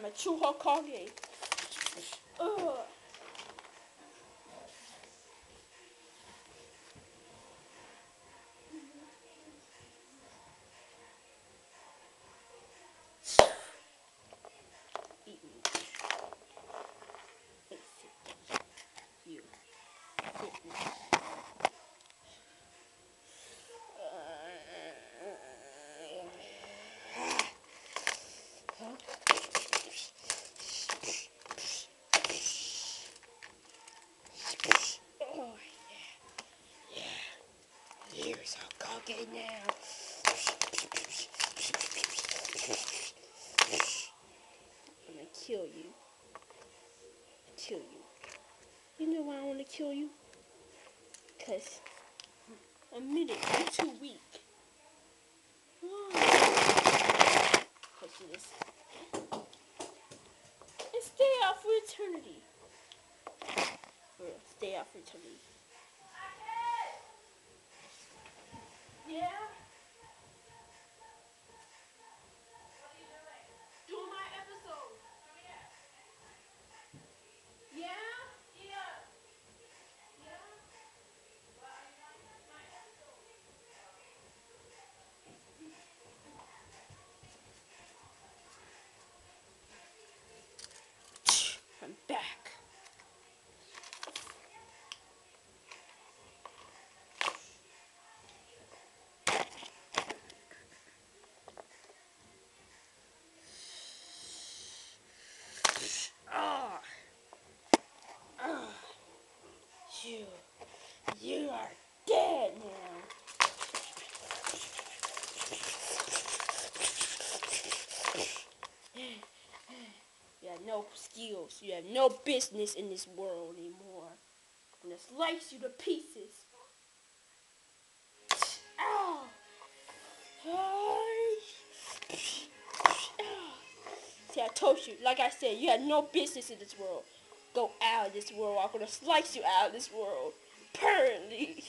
I'm a true Hokage. Ugh. Eat me. You. Eat me. Oh, yeah. Here's Hokage now. I'm gonna kill you. Kill you. You know why I want to kill you? Because, admit it, you're too weak. Let's do this. And stay out for eternity. For real, stay out for eternity. Yeah? Doing my episode. Yeah? I'm back. Ah, you are dead now. You have no skills. You have no business in this world anymore. I'm gonna slice you to pieces. Ow! See, I told you. Like I said, you have no business in this world. Go out of this world. I'm gonna slice you out of this world permanently.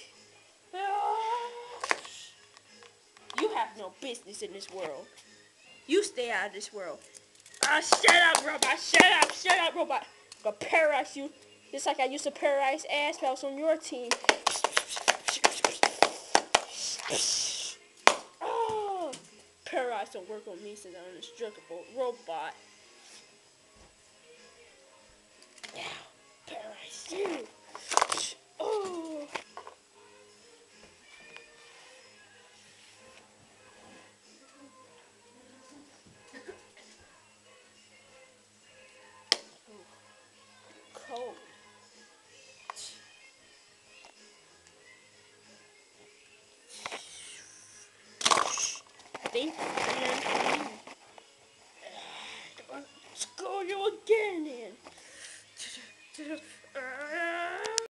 You have no business in this world. You stay out of this world. Shut up, robot. Shut up, robot. I'm gonna paralyze you. Just like I used to paralyze assholes on your team. Oh, paralyze don't work on me since I'm an indestructible robot. Now, paralyze you. Oh. Cold. Thank you, man. Let's go you again, then.